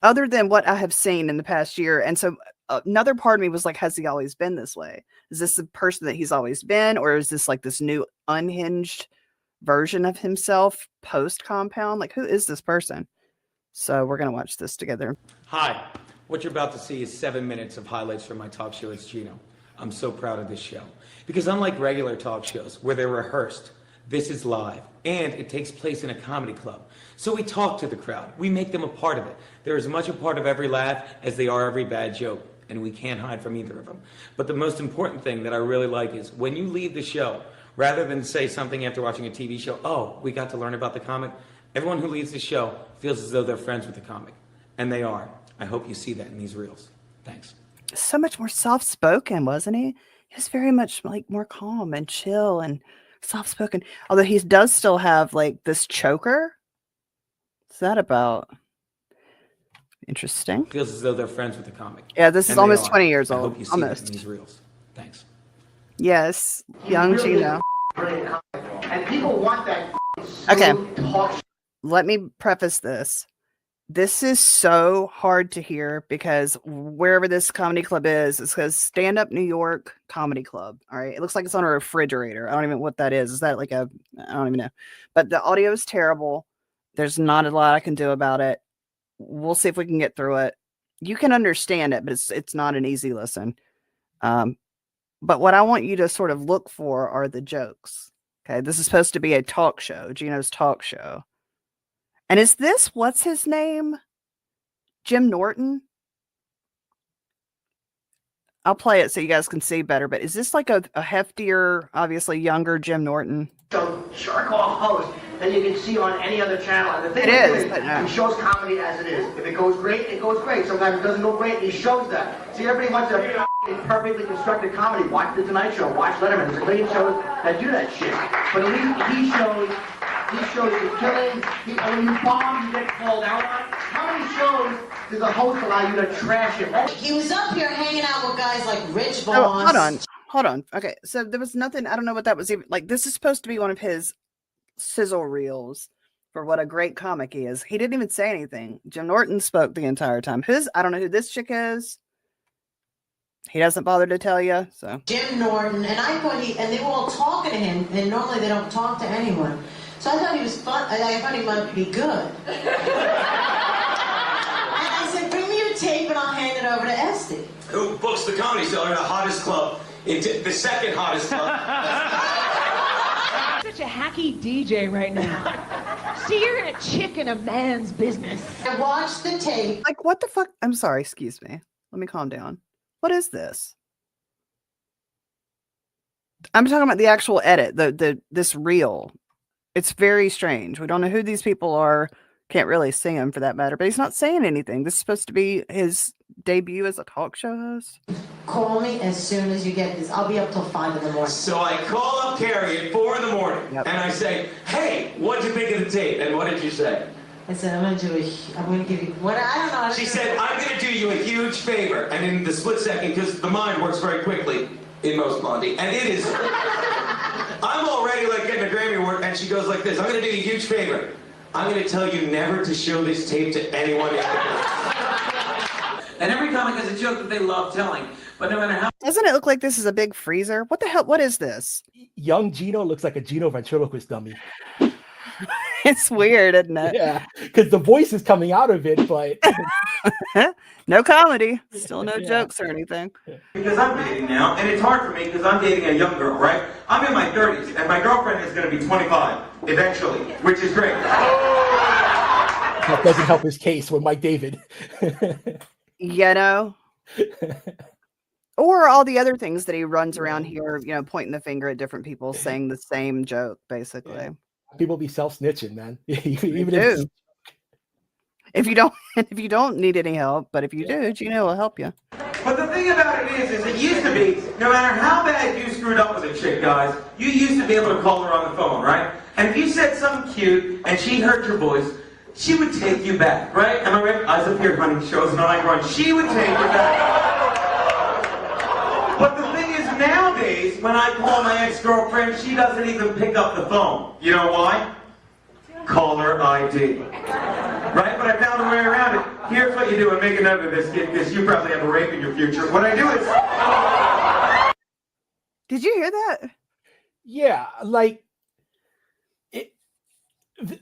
other than what I have seen in the past year. And so another part of me was like, has he always been this way? Is this the person that he's always been? Or is this like this new unhinged version of himself post Compound? Like, who is this person? So we're going to watch this together. Hi, what you're about to see is 7 minutes of highlights from my talk show. It's Gino. I'm so proud of this show because unlike regular talk shows where they're rehearsed, this is live and it takes place in a comedy club. So we talk to the crowd. We make them a part of it. They're as much a part of every laugh as they are every bad joke, and we can't hide from either of them. But the most important thing that I really like is when you leave the show, rather than say something after watching a TV show, oh, we got to learn about the comic, everyone who leaves the show feels as though they're friends with the comic. And they are. I hope you see that in these reels. Thanks. So much more soft-spoken, wasn't he? He was very much like more calm and chill and soft-spoken. Although he does still have like this choker. What's that about? Interesting. Feels as though they're friends with the comic. Yeah, this is almost 20 years old. I hope you see almost. that in these reels. Thanks. Yes, young really Gino. And people want that. Okay. Talk. Let me preface this. This is so hard to hear because wherever this comedy club is, it says Stand Up New York Comedy Club. All right. It looks like it's on a refrigerator. I don't even know what that is. Is that like I don't even know. But the audio is terrible. There's not a lot I can do about it. We'll see if we can get through it. You can understand it, but it's not an easy listen. But what I want you to sort of look for are the jokes. Okay. This is supposed to be a talk show, Gino's talk show. And is this, what's his name? Jim Norton? I'll play it so you guys can see better, but is this like a heftier, obviously younger Jim Norton? So jerk off host that you can see on any other channel. And the thing he shows comedy as it is. If it goes great, it goes great. Sometimes it doesn't go great, and he shows that. See, everybody wants a perfectly constructed comedy. Watch The Tonight Show, watch Letterman. There's a million shows that do that shit. But at least he shows the killing. When you bomb, you get called out on. How many shows does a host allow you to trash him? He was up here hanging out with guys like Rich Voss. Oh, hold on. Okay, so there was nothing. I don't know what that was even like. This is supposed to be one of his sizzle reels for what a great comic he is. He didn't even say anything. Jim Norton spoke the entire time. I don't know who this chick is. He doesn't bother to tell you. So Jim Norton, and I thought and they were all talking to him, and normally they don't talk to anyone. So I thought he was fun. I thought he might be good. And I said, bring me your tape and I'll hand it over to Esty. Who books the Comedy Cellar, the hottest club, the second hottest club. Such a hacky DJ right now. See, you're a chick in a man's business. I watched the tape. like, what the fuck? I'm sorry. Excuse me. Let me calm down. What is this? I'm talking about the actual edit. This reel. It's very strange. We don't know who these people are. Can't really see him for that matter, but he's not saying anything. This is supposed to be his debut as a talk show host. Call me as soon as you get this. I'll be up till 5 in the morning. So I call up Carrie at 4 in the morning, and I say, hey, what'd you think of the tape? And what did you say? I said, I'm going to give you, what, I don't know. She said, I'm going to do you a huge favor. And in the split second, because the mind works very quickly in most Blondie, and it is... I'm already like getting a Grammy Award, and she goes like this. I'm going to do you a huge favor. I'm going to tell you never to show this tape to anyone. And every comic has a joke that they love telling. But no matter how... Doesn't it look like this is a big freezer? What the hell? What is this? Young Gino looks like a Gino ventriloquist dummy. It's weird, isn't it? Yeah, because the voice is coming out of it, but... No comedy. Still no jokes or anything. Because I'm dating now, and it's hard for me because I'm dating a young girl, right? I'm in my 30s, and my girlfriend is going to be 25, eventually, which is great. That doesn't help his case with Mike David. You know? Or all the other things that he runs around here, pointing the finger at different people, saying the same joke, basically. Yeah. People be self-snitching, man. Even if you don't need any help, but if you do, Gino will help you. But the thing about it is it used to be, no matter how bad you screwed up with a chick, guys, you used to be able to call her on the phone, right? And if you said something cute and she heard your voice, she would take you back, right? Am I right? Eyes up here, honey. Shows not like run. She would take you back. But the thing is, nowadays, when I call my ex-girlfriend, she doesn't even pick up the phone. You know why? Caller ID. Right? But I found a way around it. Here's what you do, and make a note of this, because you probably have a rape in your future. What I do is... Did you hear that? Yeah, like,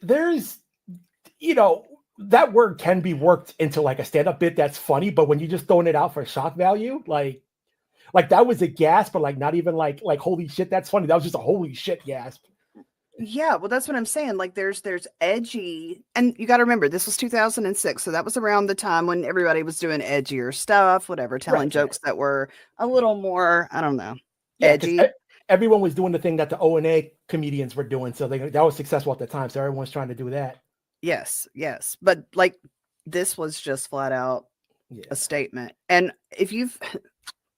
there's, that word can be worked into like a stand-up bit that's funny, but when you're just throwing it out for shock value, like that was a gasp, but like not even like holy shit, that's funny. That was just a holy shit gasp. Yeah, well, that's what I'm saying. Like, there's edgy, and you got to remember, this was 2006, so that was around the time when everybody was doing edgier stuff, whatever, telling jokes that were a little more, I don't know, edgy. Everyone was doing the thing that the O&A comedians were doing, so that was successful at the time. So everyone's trying to do that. Yes, but like this was just flat out a statement. And if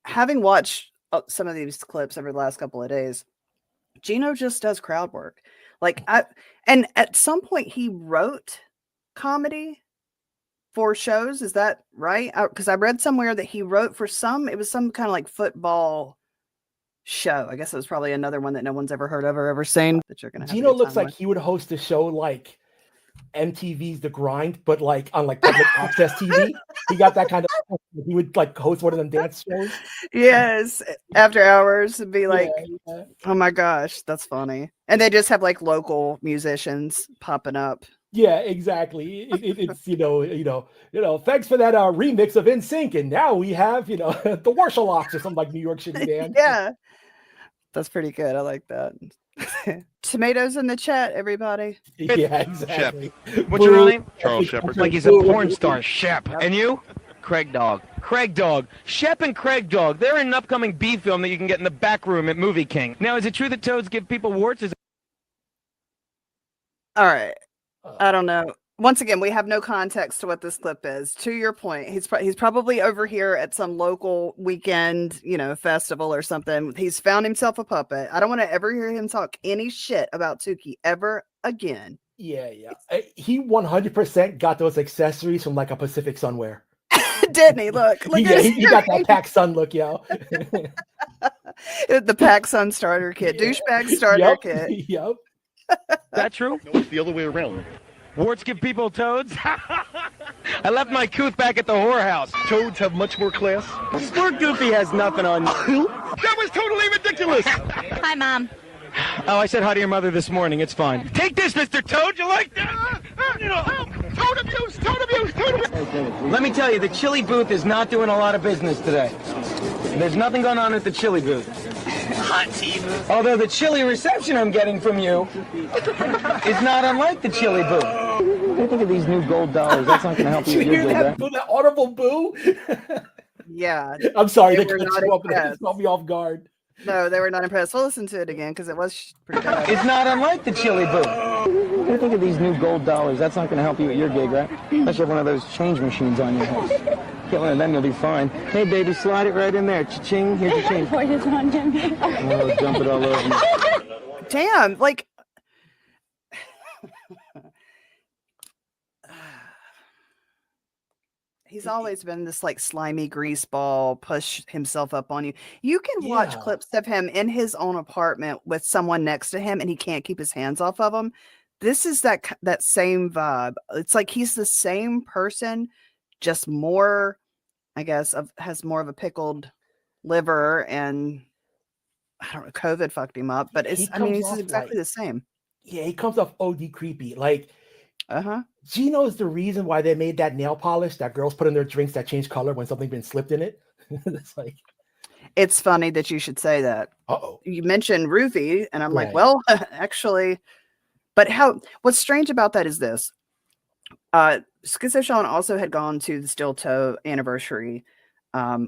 having watched some of these clips over the last couple of days, Gino just does crowd work. Like and at some point he wrote comedy for shows. Is that right? Because I read somewhere that he wrote for it was some kind of like football show. I guess it was probably another one that no one's ever heard of or ever seen. That you're gonna have Gino looks like he would host a show like MTV's The Grind, but like on like public access TV. He got that kind of. He would like host one of them dance shows. Yes, after hours, and be like, oh my gosh, that's funny. And they just have like local musicians popping up. Yeah, exactly. It's thanks for that remix of NSYNC, and now we have the Warshalocks or something like New York City band. Yeah, that's pretty good. I like that. Tomatoes in the chat, everybody. Yeah, exactly. Shep. What's your real name? Charles Shepard. Like he's a porn star, Shep. And you? Craig Dog. Craig Dog. Shep and Craig Dog. They're in an upcoming B film that you can get in the back room at Movie King. Now, is it true that toads give people warts? All right. I don't know. Once again, we have no context to what this clip is. To your point, he's probably over here at some local weekend, festival or something. He's found himself a puppet. I don't want to ever hear him talk any shit about Tukey ever again. Yeah. He 100% got those accessories from like a Pacific Sunwear. Didn't he? Look he got that Pac Sun look, yo. The Pac Sun starter kit, douchebag starter kit. Yep. That true? No, it's the other way around. Warts give people toads? I left my couth back at the whorehouse. Toads have much more class. Sport Goofy has nothing on you. That was totally ridiculous. Hi, Mom. Oh, I said hi to your mother this morning. It's fine. Take this, Mr. Toad. You like that? Toad abuse, toad abuse, toad abuse. Let me tell you, the chili booth is not doing a lot of business today. There's nothing going on at the chili booth. Hot tea booth. Although the chili reception I'm getting from you is not unlike the chili booth. What do you think of these new gold dollars? That's not going to help you. Did you hear that audible boo? Yeah. I'm sorry. They That were caught me off guard. No, they were not impressed. We'll listen to it again because it was pretty bad. It's not unlike the chili booth. What do you think of these new gold dollars? That's not going to help you at your gig, right? Unless you have one of those change machines on your head. Get one of them, you'll be fine. Hey, baby, slide it right in there. Cha-ching, here's your change. Oh, jump it all over me. Damn, like... He's always been this like slimy grease ball, push himself up on you. You can watch clips of him in his own apartment with someone next to him and he can't keep his hands off of him. This is that same vibe. It's like he's the same person, just more, I guess, has more of a pickled liver, and I don't know, COVID fucked him up, but he's exactly the same. Yeah, he comes off OD creepy. Like, Gino's the reason why they made that nail polish that girls put in their drinks that change color when something been slipped in it. It's funny that you should say that. You mentioned roofie, and I'm like, well, actually, but what's strange about that is this. Skits also had gone to the Steel Toe anniversary,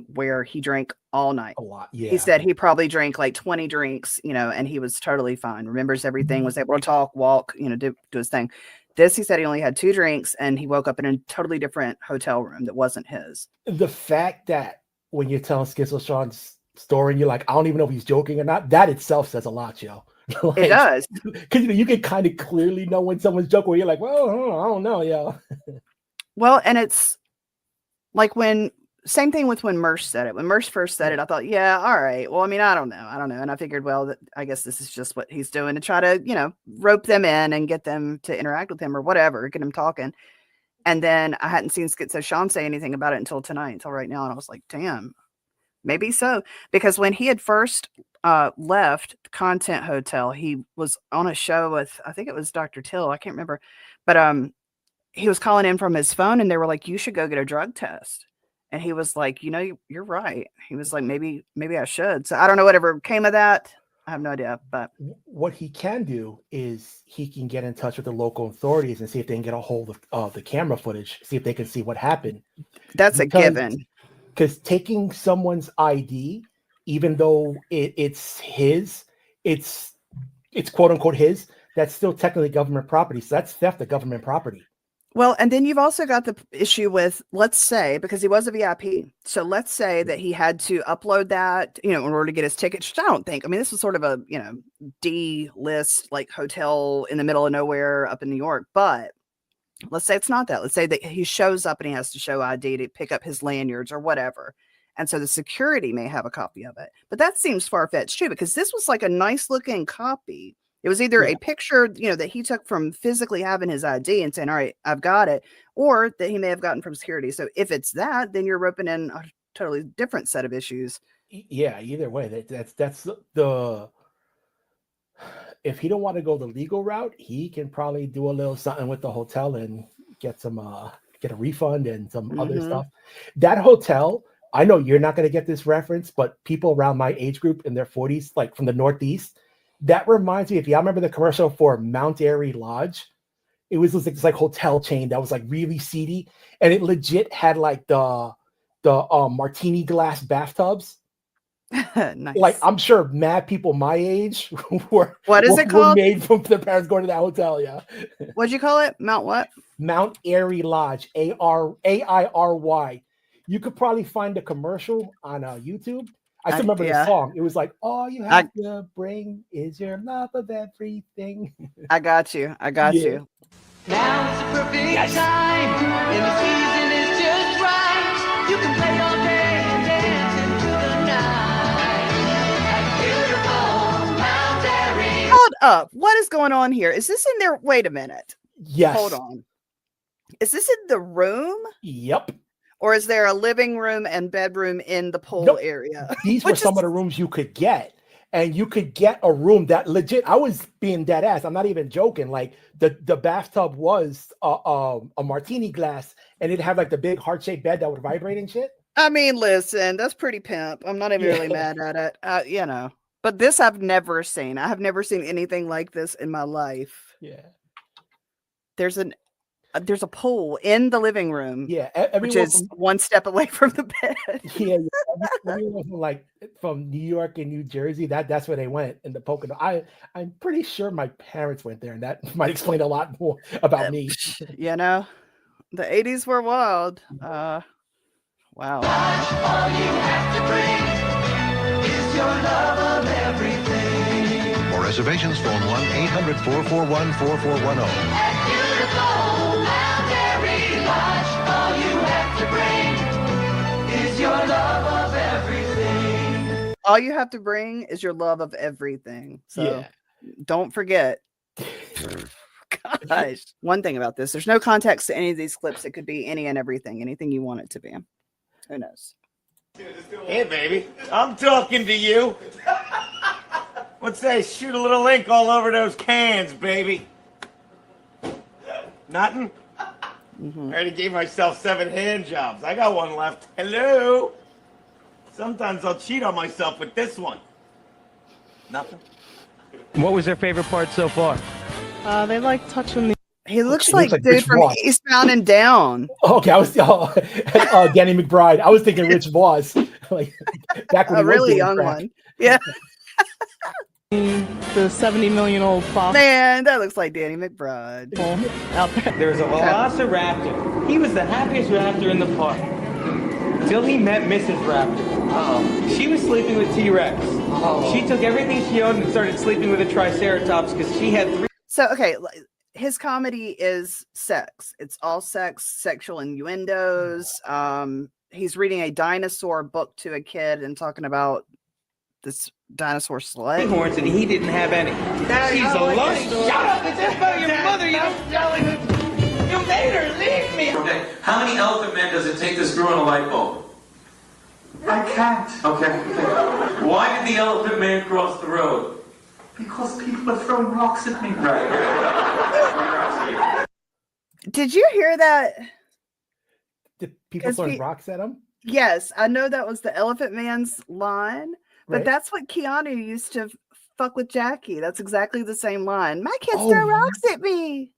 where he drank all night. A lot, yeah. He said he probably drank like 20 drinks, and he was totally fine. Remembers everything, was able to talk, walk, do his thing. This, he said he only had 2 drinks and he woke up in a totally different hotel room that wasn't his. The fact that when you're telling Skits story and you're like, I don't even know if he's joking or not, that itself says a lot, yo. Like, it does. Because you can kind of clearly know when someone's joking, where you're like, well, I don't know, yo. Well, and it's like same thing with when Mersh said it. When Mersh first said it, I thought, yeah, all right. Well, I mean, I don't know. And I figured, well, I guess this is just what he's doing to try to, rope them in and get them to interact with him or whatever, get him talking. And then I hadn't seen Sean say anything about it until tonight, until right now. And I was like, damn, maybe so. Because when he had first left the Content Hotel, he was on a show with, I think it was Dr. Till. I can't remember. But he was calling in from his phone and they were like, you should go get a drug test. And he was like, you know, you're right. He was like, maybe I should. So I don't know whatever came of that. I have no idea. But what he can do is he can get in touch with the local authorities and see if they can get a hold of the camera footage, see if they can see what happened. That's a given. Because taking someone's ID, even though it's quote unquote his, that's still technically government property. So that's theft of government property. Well, and then you've also got the issue with, let's say, because he was a VIP. So let's say that he had to upload that, in order to get his ticket. Which I don't think. I mean, this was sort of a, D-list like hotel in the middle of nowhere up in New York. But let's say it's not that. Let's say that he shows up and he has to show ID to pick up his lanyards or whatever. And so the security may have a copy of it. But that seems far-fetched too, because this was like a nice looking copy. It was either a picture, that he took from physically having his ID and saying, all right, I've got it, or that he may have gotten from security. So if it's that, then you're roping in a totally different set of issues. Yeah, either way, that's the, if he don't want to go the legal route, he can probably do a little something with the hotel and get a refund and some other stuff. That hotel, I know you're not going to get this reference, but people around my age group in their 40s, like from the Northeast, that reminds me, if y'all remember the commercial for Mount Airy Lodge, it was this like hotel chain that was like really seedy, and it legit had like the martini glass bathtubs. Nice. Like I'm sure mad people my age were made from their parents going to that hotel. Yeah. What'd you call it? Mount what? Mount Airy Lodge. AIRY. You could probably find the commercial on YouTube. I still remember the song. It was like, all you have to bring is your love of everything. I got you. Now it's a perfect time, and the season is just right. You can play all day and dance into the night. At beautiful Mount Airy. Hold up. What is going on here? Is this in there? Wait a minute. Yes. Hold on. Is this in the room? Yep. Or is there a living room and bedroom in the pool area? These were some of the rooms you could get. And you could get a room that legit, I was being dead ass. I'm not even joking. Like the bathtub was a martini glass, and it had like the big heart-shaped bed that would vibrate and shit. I mean, listen, that's pretty pimp. I'm not even really mad at it. But this I've never seen. I have never seen anything like this in my life. Yeah. There's a pool in the living room, which is one step away from the bed. Everyone from New York and New Jersey, that's where they went in the Pocono. I'm pretty sure my parents went there, and that might explain a lot more about me. The 80s were wild. Wow. All you have to bring is your love of everything. For reservations, phone 1-800-441-4410. At beautiful Mount Airy Lodge, all you have to bring is your love of everything. All you have to bring is your love of everything. So don't forget. Gosh. One thing about this, there's no context to any of these clips. It could be any and everything, anything you want it to be. Who knows? Hey, baby, I'm talking to you. Let's say shoot a little ink all over those cans, baby. Nothing? I already gave myself 7 hand jobs. I got one left. Hello? Sometimes I'll cheat on myself with this one. Nothing? What was their favorite part so far? They like touching the... He looks like dude from Eastbound and Down. Okay, I was Danny McBride. I was thinking Rich Voss, like back when a really young one. Yeah. The 70 million old fox. Man, that looks like Danny McBride. Out there. There was a velociraptor. He was the happiest raptor in the park. Till he met Mrs. Raptor. She was sleeping with T-Rex. She took everything she owned and started sleeping with a Triceratops because she had 3. So, okay, his comedy is sex. It's all sex, sexual innuendos. He's reading a dinosaur book to a kid and talking about this dinosaur sled. Horns, and he didn't have any. She's a liar. Shut up! It's about your mother. You don't yell. You made her leave me. Okay, how many elephant men does it take to screw in a light bulb? I can't. Okay. Why did the elephant man cross the road? Because people are throwing rocks at me. Right. Did you hear that? Did people throwing rocks at him? Yes, I know that was the Elephant Man's line, but Right. that's what Keanu used to fuck with Jackie. That's exactly the same line. My kids throw rocks at me.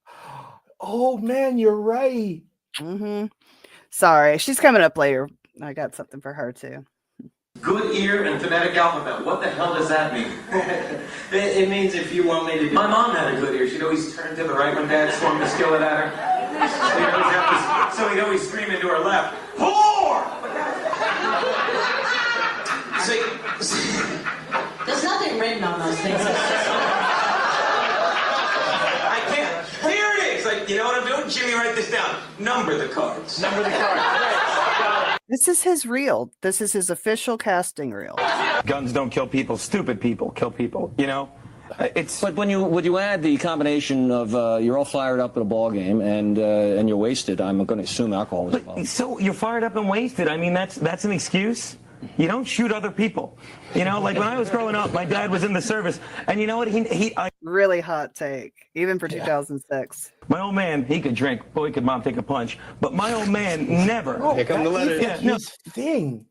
Oh man, you're right. Mm-hmm. Sorry, she's coming up later. I got something for her too. Good ear and phonetic alphabet. What the hell does that mean? It means if you want me to do. My mom had a good ear. She'd always turn to the right when Dad swung the skillet at her. So he'd always scream into her left. Whore! There's nothing written on those things. I can't. Here it is. Like, you know what I'm doing? Jimmy, write this down. Number the cards. Number the cards. This is his reel. This is his official casting reel. Guns don't kill people. Stupid people kill people. You know, it's. But when you add the combination of you're all fired up at a ball game and you're wasted, I'm going to assume alcohol was involved. So you're fired up and wasted. I mean, that's an excuse. You don't shoot other people. You know, like when I was growing up, my dad was in the service, and you know what? Really hot take, even for 2006. My old man, he could drink. Boy, could mom take a punch. But my old man never. Here come the letter. His thing.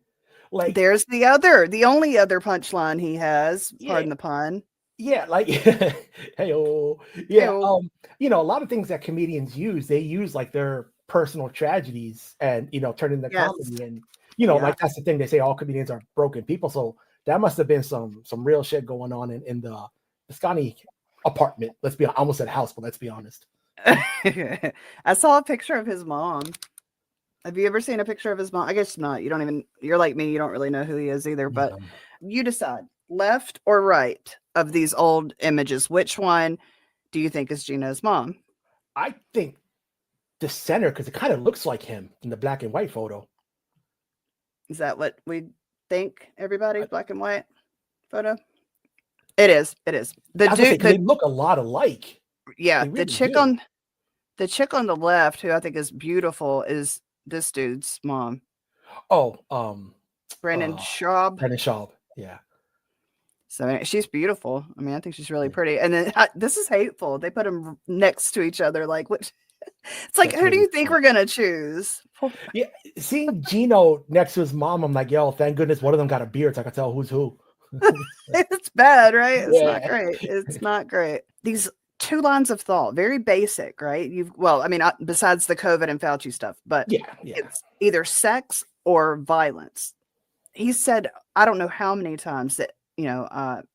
Like, there's the only other punchline he has. Pardon the pun. Yeah, like, hey-oh. Yeah, you know, a lot of things that comedians use, they use like their personal tragedies and, you know, turn into comedy. And, you know, like that's the thing. They say all comedians are broken people. So that must have been some real shit going on in the Scotty apartment. Let's be, I almost said house, but let's be honest. I saw a picture of his mom. Have you ever seen a picture of his mom? I guess not. You're like me. You don't really know who he is either, but you decide left or right of these old images. Which one do you think is Gino's mom? I think the center, because it kind of looks like him in the black and white photo. Is that what we think, everybody? Black and white photo? It is. The dude, they look a lot alike. Yeah, really the chick on the left, who I think is beautiful, is this dude's mom. Oh, Brandon Schaub. Brandon Schaub, yeah. So she's beautiful. I mean, I think she's really pretty. And then this is hateful. They put them next to each other. Like, what? It's like, who do you think we're gonna choose? Yeah, seeing Gino next to his mom, I'm like, yo, thank goodness one of them got a beard, so I can tell who's who. It's bad, right? It's not great. It's not great. These two lines of thought, very basic, right? Besides the COVID and Fauci stuff, but it's either sex or violence. He said, I don't know how many times that,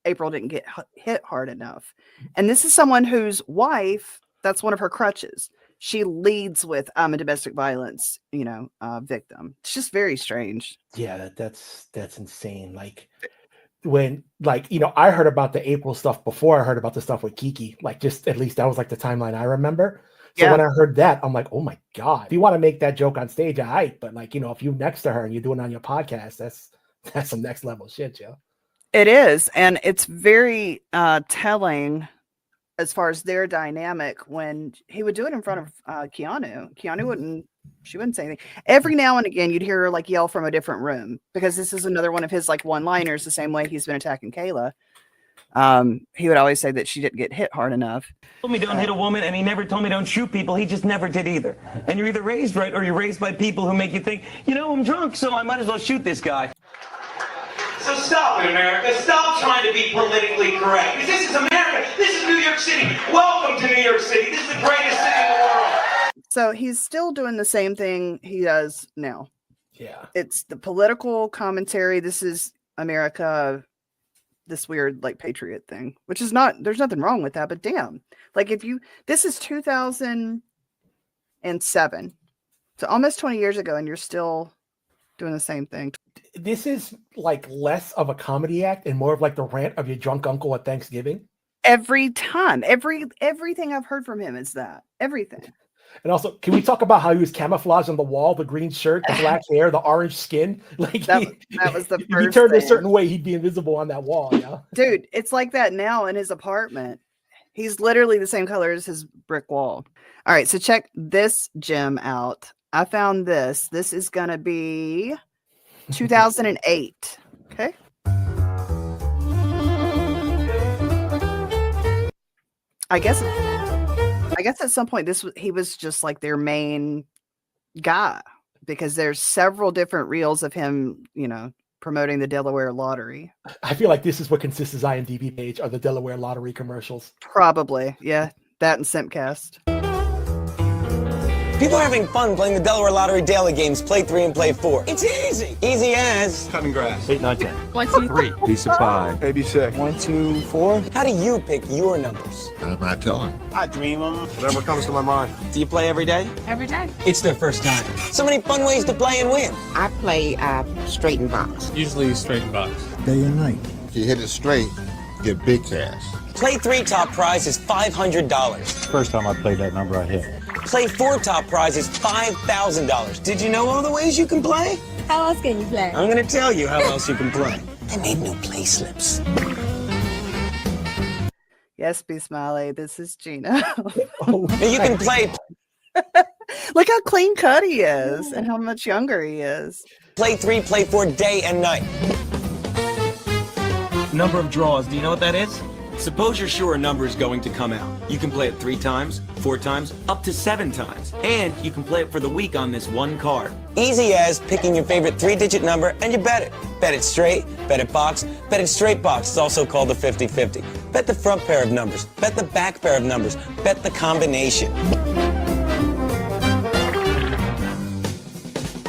April didn't get hit hard enough. And this is someone whose wife, that's one of her crutches. She leads with, I'm a domestic violence, victim. It's just very strange. Yeah, that's insane. Like, when, I heard about the April stuff before I heard about the stuff with Kiki. Like, just at least that was like the timeline I remember. So when I heard that, I'm like, oh my God. If you want to make that joke on stage, all right. But if you're next to her and you're doing it on your podcast, that's some next level shit, Joe. It is. And it's very telling as far as their dynamic when he would do it in front of Keanu. Keanu she wouldn't say anything. Every now and again, you'd hear her yell from a different room, because this is another one of his one-liners, the same way he's been attacking Kayla. He would always say that she didn't get hit hard enough. He told me don't hit a woman, and he never told me don't shoot people. He just never did either. And you're either raised right or you're raised by people who make you think, I'm drunk, so I might as well shoot this guy. So stop it, America. Stop trying to be politically correct. Because this is America. This is New York City. Welcome to New York City. This is the greatest city in the world. So he's still doing the same thing he does now. Yeah. It's the political commentary. This is America, this weird patriot thing, which is there's nothing wrong with that, but damn. This is 2007. So almost 20 years ago, and you're still doing the same thing. This is less of a comedy act and more of the rant of your drunk uncle at Thanksgiving. Every time, everything I've heard from him is that. Everything. And also, can we talk about how he was camouflaged on the wall, the green shirt, the black hair, the orange skin? That was the first if he turned thing. a certain way, he'd be invisible on that wall. Yeah, dude, it's like that now in his apartment. He's literally the same color as his brick wall. All right, so check this gem out. I found this. This is going to be 2008. Okay. I guess at some point he was just like their main guy, because there's several different reels of him, promoting the Delaware lottery. I feel like this is what consists his IMDb page, are the Delaware lottery commercials. Probably, yeah. That and Simpcast. People are having fun playing the Delaware Lottery daily games, Play 3 and Play 4. It's easy. Easy as... Cutting grass. 8, 9, 10. 1, 2, 3. Piece of pie. Baby 6. 1, 2, 4. How do you pick your numbers? I'm not telling. I dream them. Whatever comes to my mind. Do you play every day? Every day. It's their first time. So many fun ways to play and win. I play straight and box. Usually straight and box. Day and night. If you hit it straight, you get big cash. Play 3 top prize is $500. First time I played that number, I hit. Play 4 top prize is $5,000. Did you know all the ways you can play? How else can you play? I'm going to tell you how else you can play. They made new play slips. Yes, Be Smiley. This is Gino. You can play. Look how clean cut he is and how much younger he is. Play 3, Play 4 day and night. Number of draws. Do you know what that is? Suppose you're sure a number is going to come out. You can play it 3 times, 4 times, up to 7 times. And you can play it for the week on this one card. Easy as picking your favorite 3-digit number and you bet it. Bet it straight, bet it box, bet it straight box. It's also called the 50-50. Bet the front pair of numbers, bet the back pair of numbers, bet the combination.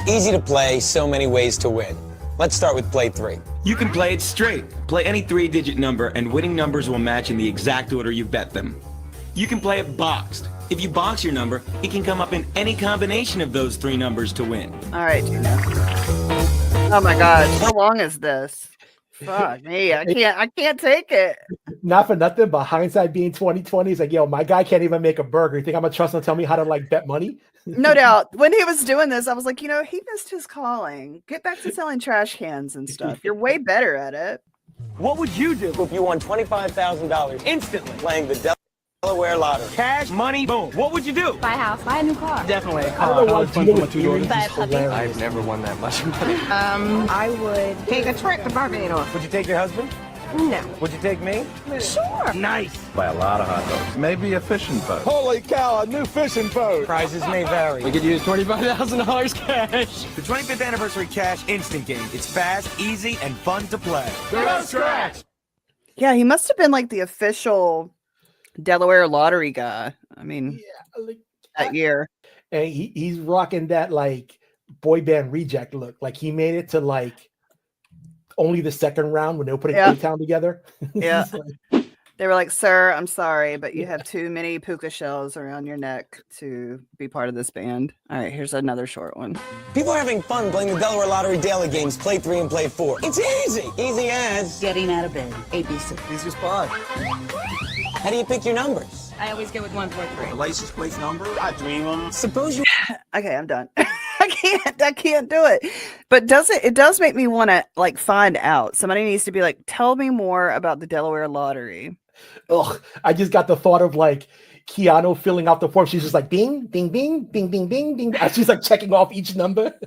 Easy to play, so many ways to win. Let's start with Play 3. You can play it straight. Play any 3-digit number and winning numbers will match in the exact order you bet them. You can play it boxed. If you box your number, it can come up in any combination of those 3 numbers to win. All right, Gino. Oh my gosh, how long is this? Fuck me, I can't take it. Not for nothing, but hindsight being 2020 is like, yo, my guy can't even make a burger. You think I'm gonna trust him to tell me how to like bet money? No doubt. When he was doing this, I was like, he missed his calling. Get back to selling trash cans and stuff. You're way better at it. What would you do if you won $25,000 instantly playing the Delaware lottery? Cash, money, boom. What would you do? Buy a house, buy a new car. Definitely a I don't know why Gino was eerie. I've never won that much money. I would take a trip to Barbados. Would you take your husband? No. Would you take me? Sure. Nice. Buy a lot of hot dogs. Maybe a fishing boat. Holy cow, a new fishing boat. Prizes may vary. We could use $25,000 cash. The 25th anniversary cash instant game. It's fast, easy, and fun to play. Go Scratch! Yeah, he must have been like the official Delaware lottery guy. I mean, that year. And he's rocking that like boy band reject look. Like he made it to like only the second round when they were putting A-Town together. Yeah. They were like, sir, I'm sorry, but you have too many puka shells around your neck to be part of this band. All right, here's another short one. People are having fun playing the Delaware Lottery daily games, Play 3 and Play 4. It's easy. Easy as... Getting out of bed. ABC. Easy as pie. How do you pick your numbers? I always go with 1, 4, 3. The license plate number? I dream them. Suppose you... Okay, I'm done. I can't do it. But it does make me want to like find out. Somebody needs to be like, tell me more about the Delaware lottery. Ugh, I just got the thought of like Keanu filling out the form. She's just like bing, bing, bing, bing, bing, bing, bing. As she's like checking off each number.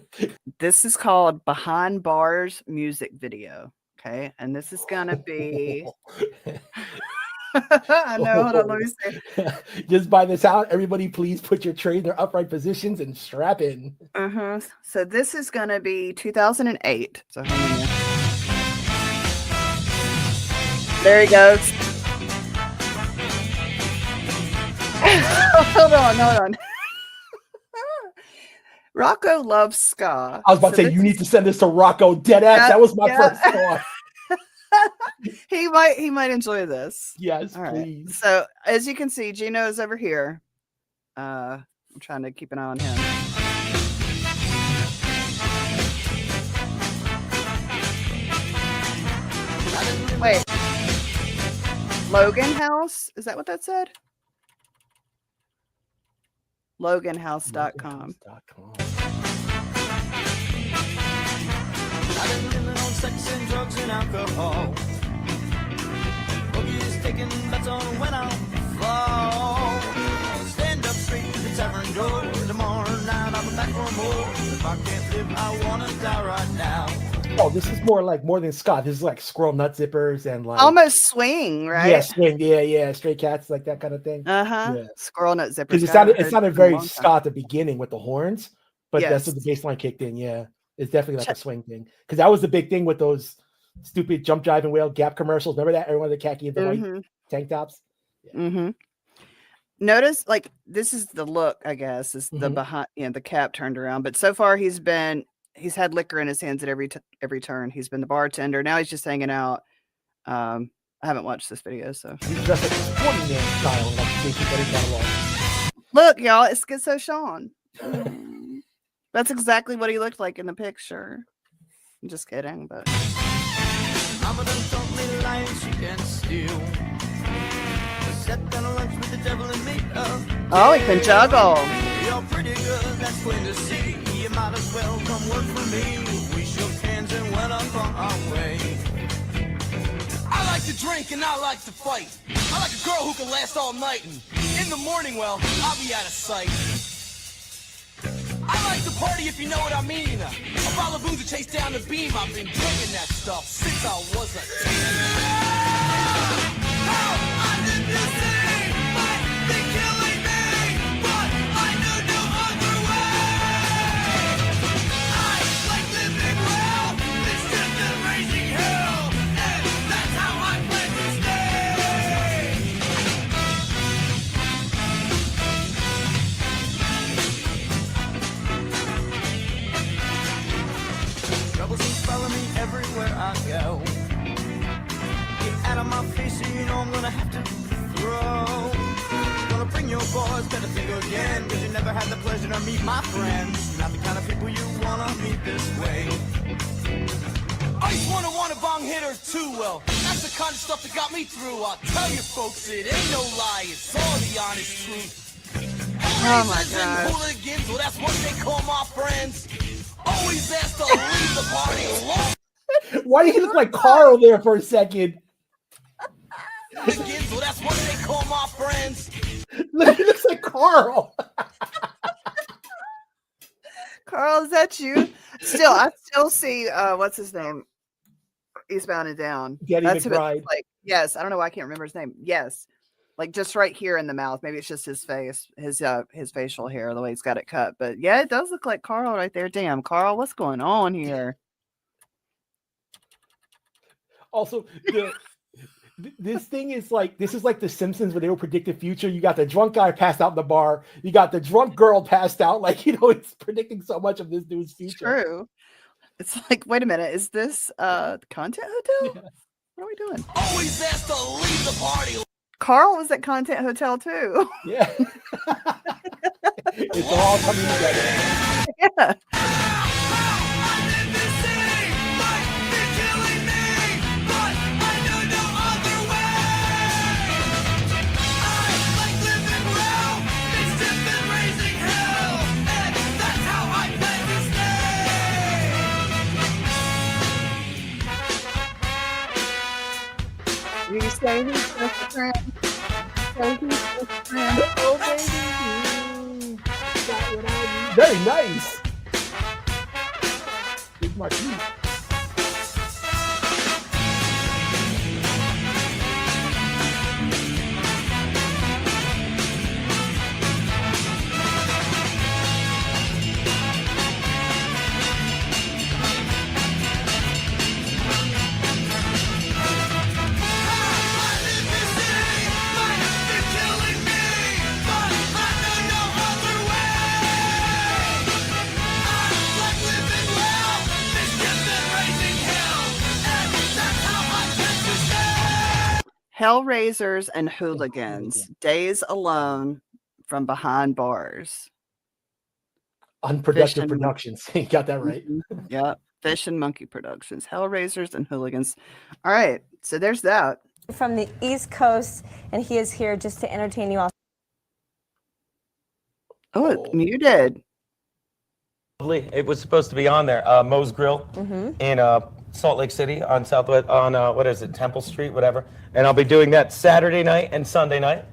This is called Behind Bars music video. Okay. And this is gonna be I know, hold on, let me see. Just by the sound, everybody please put your tray in their upright positions and strap in. So this is gonna be 2008. So there he goes. hold on. Rocco loves ska. I was about to say, you need to send this to Rocco. Dead ass. That was my first thought. He might enjoy this. Yes, all please. Right. So as you can see, Gino is over here. I'm trying to keep an eye on him. Wait. Logan House? Is that what that said? LoganHouse.com. I've been living on sex and drugs and alcohol. Boogies taking bets on when I'll Oh, this is more than Scott. This is like Squirrel Nut Zippers and like almost swing, right? Yeah, swing. Yeah, Stray Cats, like that kind of thing. Yeah. Squirrel Nut Zippers. Because it sounded very ska at the beginning with the horns, but that's when the bass line kicked in. Yeah, it's definitely like a swing thing. Because that was the big thing with those stupid Jump Driving Whale Gap commercials. Remember that? Everyone had the khaki and the white tank tops. Yeah. Notice, like, this is the look, I guess, is the behind, the cap turned around. But so far, he's had liquor in his hands at every turn. He's been the bartender. Now he's just hanging out. I haven't watched this video, so he's dressed like a sporting man style, like look, y'all, it's Schizo Sean. That's exactly what he looked like in the picture. I'm just kidding, but oh, he can juggle. You're pretty good, that's plain to see. You might as well come work for me. We shook hands and went up on our way. I like to drink and I like to fight. I like a girl who can last all night. And in the morning, well, I'll be out of sight. I like to party if you know what I mean. A bottle of booze to chase down the beam. I've been drinking that stuff since I was a teen. I did the same, might be killing me, but I knew no other way. I like living well, it's just a raising hell, and that's how I plan to stay. Troubles follow me everywhere I go. Out of my face, so you know I'm gonna have to throw. Gonna bring your boys, better think again, cause you never had the pleasure to meet my friends. Not the kind of people you wanna meet this way. I just wanna bong hitter too, well, that's the kind of stuff that got me through. I'll tell you folks, it ain't no lie, it's all the honest truth. Oh my God. Hooligans, well that's what they call my friends. Always ask to leave the party alone. Why do you look like Carl there for a second? Well, that's what they call my friends. Look, he looks like Carl. Carl, is that you? I still see what's his name? Eastbound and Down. Danny That's McBride. Like, yes, I don't know why I can't remember his name. Yes, like just right here in the mouth. Maybe it's just his face, his facial hair, the way he's got it cut. But yeah, it does look like Carl right there. Damn, Carl, what's going on here? Also, this is like the Simpsons when they were predicting future. You got the drunk guy passed out in the bar. You got the drunk girl passed out. Like, it's predicting so much of this dude's future. True. It's like, wait a minute, is this Content Hotel? Yeah. What are we doing? Always asked to leave the party. Carl was at Content Hotel too. Yeah. It's all coming together. Yeah. You say he's just a friend. Say he's just a friend. Oh, baby. Got what I need. Very nice. Big Marquis. Hellraisers and hooligans. Days alone from behind bars. Unproductive Productions. You got that right. Yeah. Fish and Monkey Productions. Hellraisers and hooligans. All right. So there's that. From the East Coast, and he is here just to entertain you all. Oh, it muted. It was supposed to be on there. Moe's Grill in Salt Lake City on Southwest, on what is it, Temple Street, whatever. And I'll be doing that Saturday night and Sunday night.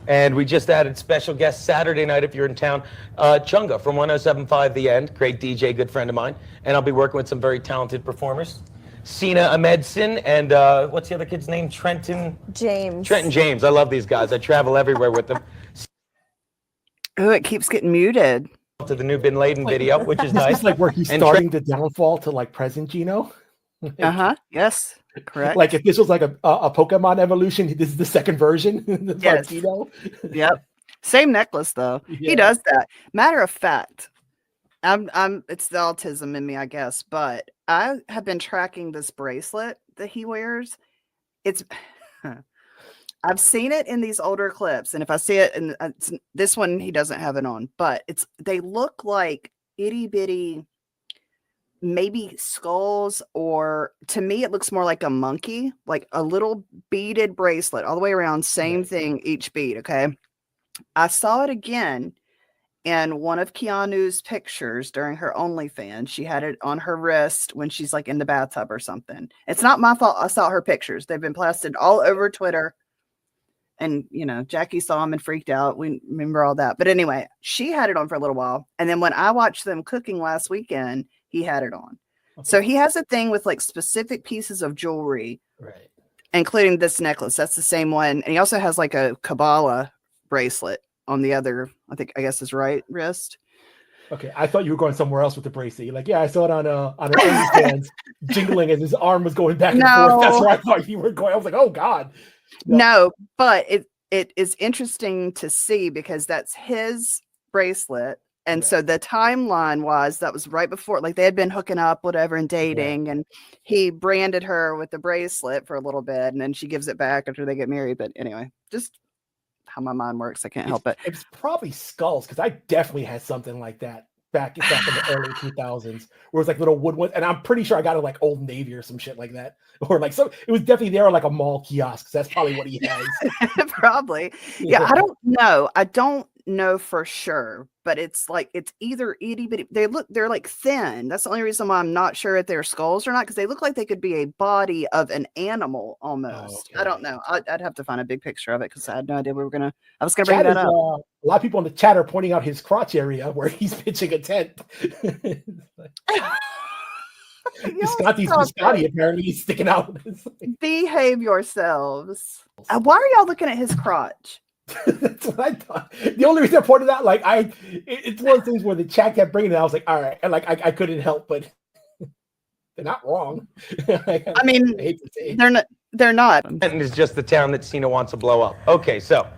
And we just added special guest Saturday night if you're in town. Chunga from 107.5 The End, great DJ, good friend of mine. And I'll be working with some very talented performers. Sina Ahmedson and what's the other kid's name? Trenton James. I love these guys. I travel everywhere with them. Oh, it keeps getting muted. To the new Bin Laden video, which is nice. It's like where he's starting the downfall to like present Gino. Yes. Correct. Like if this was like a Pokemon evolution, this is the second version. Yes. Gino. Yep. Same necklace though. Yeah. He does that. Matter of fact, it's the autism in me, I guess, but I have been tracking this bracelet that he wears. I've seen it in these older clips, and if I see it, and this one he doesn't have it on, but they look like itty bitty, maybe skulls, or to me it looks more like a monkey, like a little beaded bracelet all the way around, same thing each bead. Okay, I saw it again in one of Keanu's pictures during her OnlyFans. She had it on her wrist when she's like in the bathtub or something. It's not my fault. I saw her pictures. They've been plastered all over Twitter. And, Jackie saw him and freaked out. We remember all that. But anyway, she had it on for a little while. And then when I watched them cooking last weekend, he had it on. Okay. So he has a thing with like specific pieces of jewelry, right, including this necklace. That's the same one. And he also has like a Kabbalah bracelet on the other, I guess his right wrist. Okay, I thought you were going somewhere it with the bracelet. You're like, yeah, I saw it on her OnlyFans jingling as his arm was going back and forth. That's where I thought you were going. I was like, oh God. No, but it is interesting to see because that's his bracelet. And so the timeline was that was right before, like they had been hooking up, whatever, and dating. And he branded her with the bracelet for a little bit. And then she gives it back after they get married. But anyway, just how my mind works. I can't help it. It's probably skulls because I definitely had something like that back in the early 2000s where it was like little wood ones. And I'm pretty sure I got it like Old Navy or some shit like that. Or like it was definitely there like a mall kiosk. That's probably what he has. Probably. Yeah, I don't know. I don't know for sure, but it's like it's either itty bitty. They're like thin. That's the only reason why I'm not sure if they're skulls or not, because they look like they could be a body of an animal almost. I don't know. I'd have to find a big picture of it because I had no idea I was gonna bring that up. A lot of people in the chat are pointing out his crotch area where he's pitching a tent. Scotty apparently he's sticking out. Behave yourselves. Why are y'all looking at his crotch? That's what I thought. The only reason I pointed out, like it's one of those things where the chat kept bringing it. I was like, all right, and like I couldn't help, but they're not wrong. I mean, they're not. Trenton is just the town that Cena wants to blow up. Okay, so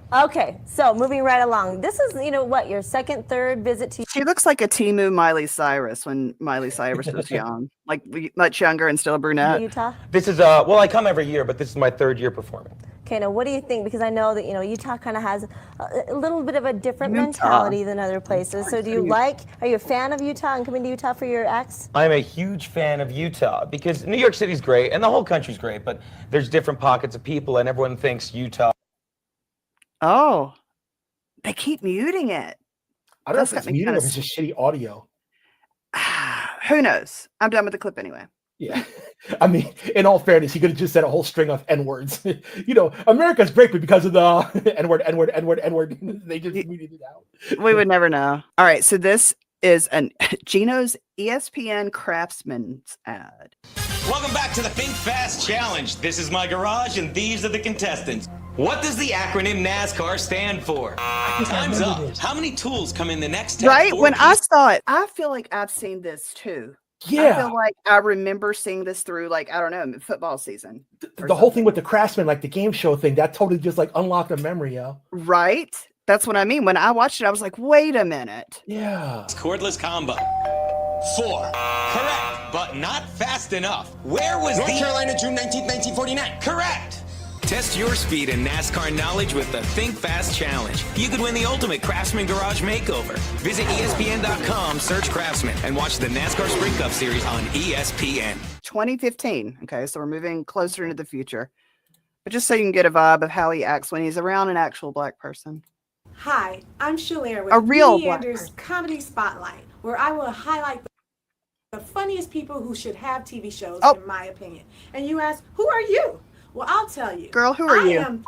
moving right along. This is, your second, third visit to. She looks like a Temu Miley Cyrus when Miley Cyrus was young, like much younger and still a brunette. Utah. This is I come every year, but this is my third year performing. Okay, now what do you think? Because I know that Utah kind of has a little bit of a different mentality than other places. So are you a fan of Utah and coming to Utah for your ex? I'm a huge fan of Utah because New York City's great and the whole country's great, but there's different pockets of people and everyone thinks Utah. Oh, they keep muting it. I don't know if it's muting or if it's just shitty audio. Who knows? I'm done with the clip anyway. Yeah. I mean, in all fairness, he could have just said a whole string of N-words. America's great, but because of the N-word, they just muted it out. We would never know. All right, so this is Gino's ESPN Craftsman's ad. Welcome back to the Think Fast Challenge. This is my garage, and these are the contestants. What does the acronym NASCAR stand for? Time's up. How many tools come in the next 10? Right? When I saw it, I feel like I've seen this too. Yeah. I feel like I remember seeing this through, like, I don't know, football season. The whole thing with the Craftsman, like the game show thing, that totally just like unlocked a memory, yo. Right? That's what I mean. When I watched it, I was like, wait a minute. Yeah. Cordless combo. 4. Correct, but not fast enough. Where was North Carolina, June 19th, 1949. Correct. Test your speed and NASCAR knowledge with the Think Fast Challenge. You could win the ultimate Craftsman Garage Makeover. Visit ESPN.com, search Craftsman, and watch the NASCAR Sprint Cup Series on ESPN. 2015. Okay, so we're moving closer into the future. But just so you can get a vibe of how he acts when he's around an actual black person. Hi, I'm Shalair with A real black PrettyAntisocial's Comedy Spotlight, where I will highlight The funniest people who should have TV shows, in my opinion. And you ask, who are you? Well, I'll tell you. Girl, who are you? Am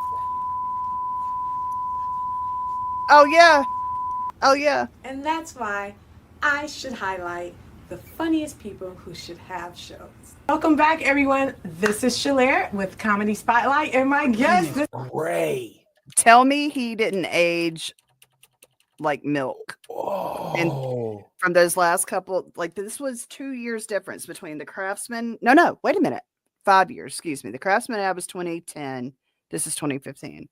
Oh, yeah. Oh, yeah. And that's why I should highlight the funniest people who should have shows. Welcome back, everyone. This is Shalair with Comedy Spotlight, and my guest is Ray. Tell me he didn't age like milk. Oh. And from those last couple, like this was 2 years difference between the Craftsman. No, wait a minute. 5 years, excuse me. The Craftsman ad was 2010. This is 2015.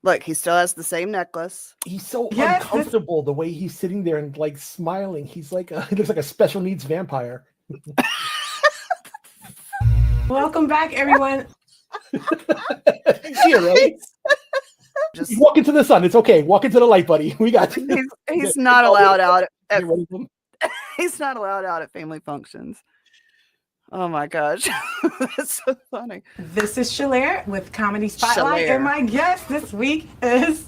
Look, he still has the same necklace. He's so uncomfortable the way he's sitting there and like smiling. He's like he looks like a special needs vampire. Welcome back, everyone. Here, right? Just walk into the sun. It's okay. Walk into the light, buddy. We got you. He's not allowed out. He's not allowed out at family functions. Oh my gosh, that's so funny. This is Shalair with Comedy Spotlight, and my guest this week is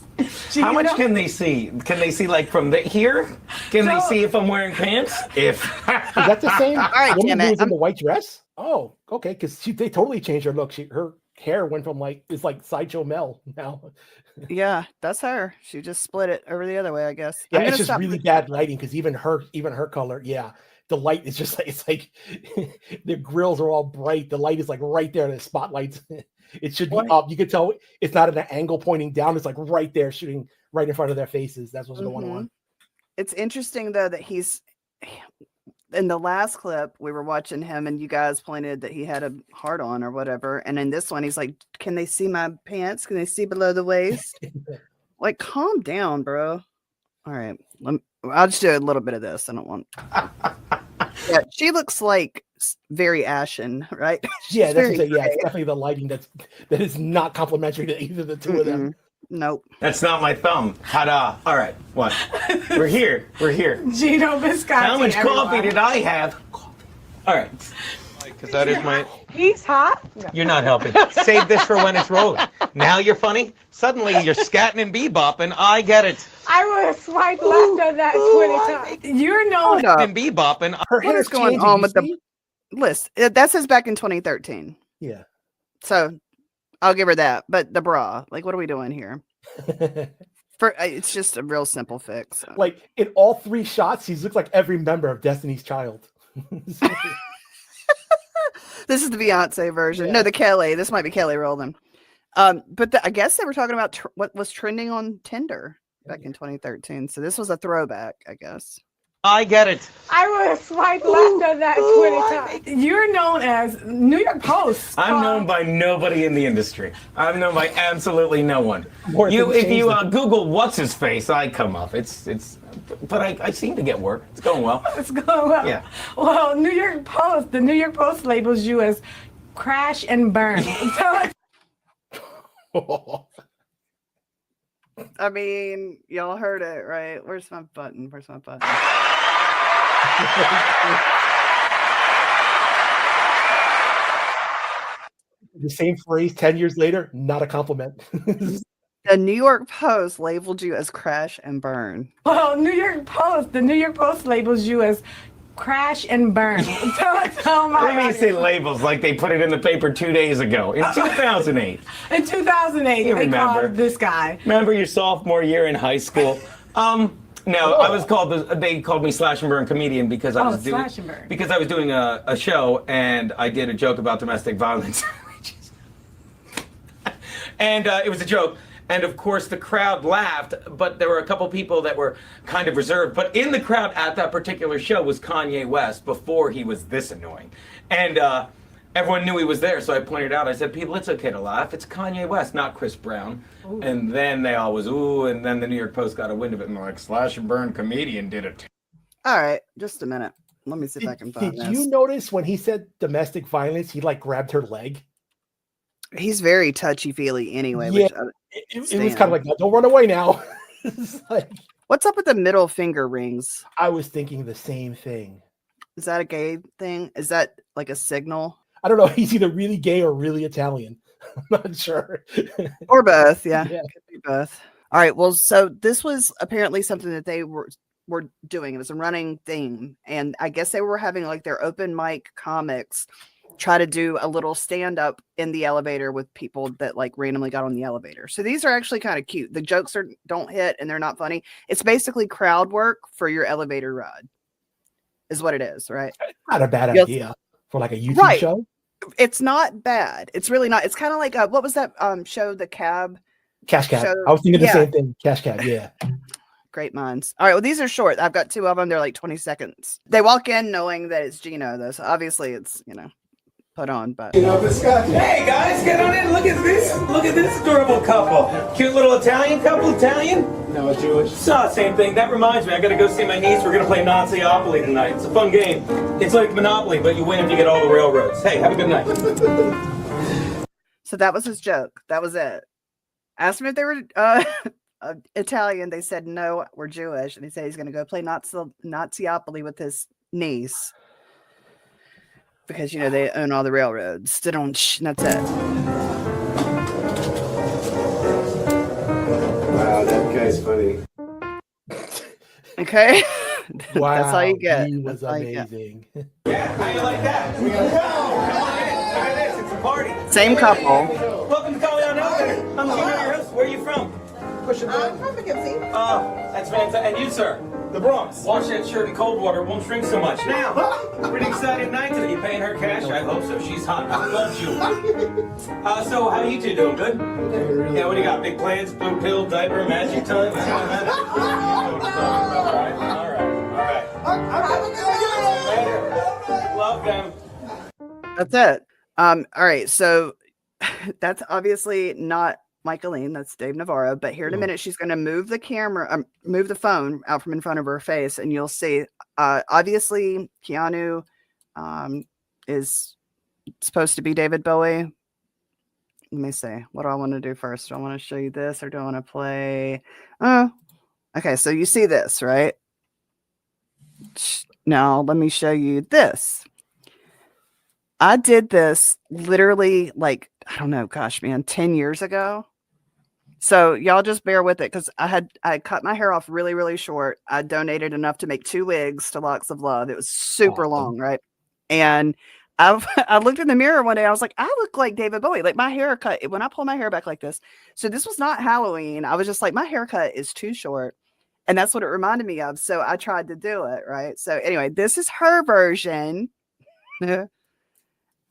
Gino. How much can they see? Can they see like from here? Can they see if I'm wearing pants? If is that the same? All right, woman damn who it. was in the white dress? Oh, okay. Because they totally changed her look. Her hair went from it's like Sideshow Mel now. Yeah, that's her. She just split it over the other way, I guess. Yeah, it's just really bad lighting because even her color, yeah. The light is just like it's like the grills are all bright. The light is like right there. The spotlights. It should be up. You can tell it's not at an angle pointing down. It's like right there, shooting right in front of their faces. That's what's going on. It's interesting though that he's in the last clip we were watching him, and you guys pointed that he had a heart on or whatever. And in this one, he's like, "Can they see my pants? Can they see below the waist?" Like, calm down, bro. All right, I'll just do a little bit of this. I don't want. Yeah, she looks like very ashen, right? Yeah, that's it's definitely the lighting that is not complimentary to either of the two of them. Nope. That's not my thumb. Ta-da. All right, what? We're here. Gino Biscotti. How much coffee did I have? All right. Because that is my... He's hot. You're not helping. Save this for when it's rolling. Now you're funny. Suddenly you're scatting and bebopping. I get it. I would have swiped left on that 20 times. You're known and bebopping. What is going on with the list? That says back in 2013. Yeah. So I'll give her that. But the bra, like, what are we doing here? It's just a real simple fix. So. Like in all three shots, he looks like every member of Destiny's Child. This is the Beyonce version. Yeah. No, the Kelly. This might be Kelly Rowland. But I guess they were talking about what was trending on Tinder back in 2013. So this was a throwback, I guess. I get it. I would have swiped left on that 20 times. You're known as New York Post. I'm known by nobody in the industry. I'm known by absolutely no one. If you Google what's his face, I come up. But I seem to get work. It's going well. It's going well. Yeah. Well, the New York Post labels you as crash and burn. I mean, y'all heard it, right? Where's my button? The same phrase 10 years later, not a compliment. The New York Post labeled you as crash and burn. Well, the New York Post labels you as crash and burn. Let me say labels like they put it in the paper 2 days ago in 2008. In 2008, you they called this guy. Remember your sophomore year in high school? No, I was called. They called me Slash and Burn comedian because I was doing a show and I did a joke about domestic violence, and it was a joke. And of course, the crowd laughed, but there were a couple people that were kind of reserved. But in the crowd at that particular show was Kanye West before he was this annoying. And everyone knew he was there, so I pointed out, I said, people, it's okay to laugh. It's Kanye West, not Chris Brown. Ooh. And then they all was, ooh, and then the New York Post got a wind of it, and they're like, Slash and Burn comedian did it. All right, just a minute. Let me see if I can find this. Did you notice when he said domestic violence, he like grabbed her leg? He's very touchy-feely anyway. Yeah, it was kind of like, don't run away now. Like, what's up with the middle finger rings? I was thinking the same thing. Is that a gay thing? Is that like a signal? I don't know. He's either really gay or really Italian. I'm not sure. Or both. Yeah. Could be both. All right. Well, so this was apparently something that they were were doing. It was a running theme. And I guess they were having like their open mic comics try to do a little stand up in the elevator with people that like randomly got on the elevator. So these are actually kind of cute. The jokes don't hit and they're not funny. It's basically crowd work for your elevator ride is what it is, right? Not a bad idea for like a YouTube show. It's not bad. It's really not. It's kind of like what was that show, the Cab? Cash Cab. Show? I was thinking the same thing. Cash Cab, yeah. Great minds. All right, well, these are short. I've got 2 of them. They're like 20 seconds. They walk in knowing that it's Gino, though. So obviously it's, put on, but Hey guys, get on in. Look at this. Look at this adorable couple. Cute little Italian couple. Italian? No, Jewish. Same thing. That reminds me, I gotta go see my niece. We're gonna play Naziopoly tonight. It's a fun game. It's like Monopoly, but you win if you get all the railroads. Hey, have a good night. So that was his joke. That was it. Asked him if they were Italian. They said no, we're Jewish, and he said he's gonna go play Naziopoly with his niece. Because they own all the railroads. That's it. Wow, that guy's funny. Okay. Wow, that's all you get. He was that's amazing. Yeah, how you like that? We gotta go. Come on in. Look at this. It's a party. Same couple. Welcome to Calling on Elevator. I'm Gino, your host. Where are you from? I'm from Poughkeepsie. Oh, that's fantastic. And you, sir? The Bronx. Wash that shirt in cold water. It won't shrink so much. Now, pretty excited night today. You paying her cash? I hope so. She's hot. I love you. So how you two doing? Good? Yeah, what do you got? Big plans? Blue pill, diaper, magic time? All right. Love them. That's it. All right. So that's obviously not Michaeline, that's Dave Navarro. But here in a minute, she's going to move the phone out from in front of her face, and you'll see. Obviously, Keanu is supposed to be David Bowie. Let me see. What do I want to do first? Do I want to show you this, or do I want to play? Okay. So you see this, right? Now let me show you this. I did this literally like, I don't know, gosh, man, 10 years ago. So y'all just bear with it, because I cut my hair off really, really short. I donated enough to make 2 wigs to Locks of Love. It was super long, right? And I looked in the mirror one day. I was like, I look like David Bowie. Like my haircut, when I pull my hair back like this. So this was not Halloween. I was just like, my haircut is too short. And that's what it reminded me of. So I tried to do it, right? So anyway, this is her version.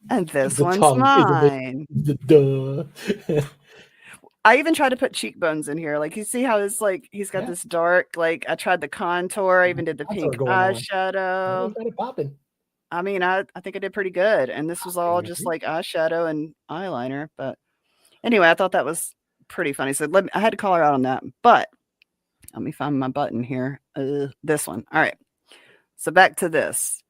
And this one's mine. Duh. I even tried to put cheekbones in here. Like, you see how it's like he's got this dark, like I tried the contour, I even did the pink eyeshadow. Got it popping. I mean, I think I did pretty good. And this was all just like eyeshadow and eyeliner. But anyway, I thought that was pretty funny. So I had to call her out on that. But let me find my button here. This one. All right. So back to this.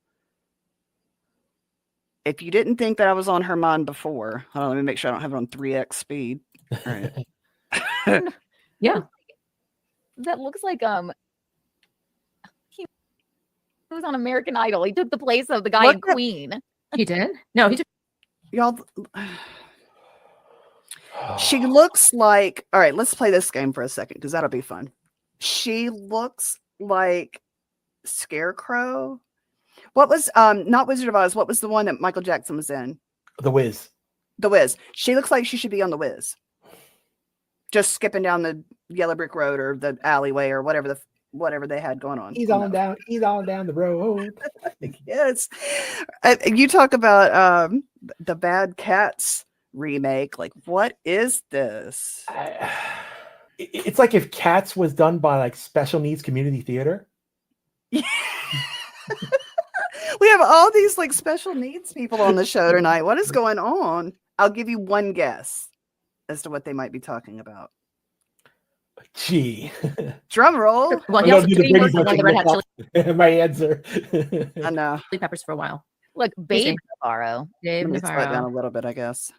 If you didn't think that I was on her mind before, hold on, let me make sure I don't have it on 3x speed. All right. Yeah. That looks like he was on American Idol. He took the place of the guy in Queen. He did? No, he took. Y'all. She looks like. All right, let's play this game for a second, because that'll be fun. She looks like Scarecrow. What was not Wizard of Oz? What was the one that Michael Jackson was in? The Wiz. The Wiz. She looks like she should be on The Wiz. Just skipping down the yellow brick road or the alleyway or whatever they had going on. He's on down the road. Yes. You talk about the Bad Cats remake. Like, what is this? It's like if Cats was done by like special needs community theater. We have all these like special needs people on the show tonight. What is going on? I'll give you one guess as to what they might be talking about. Gee. Drum roll. Well, he also my answer. I know. Chili Peppers for a while. Look, Dave Navarro. Dave Let me slow it down a Navarro. little bit, I guess.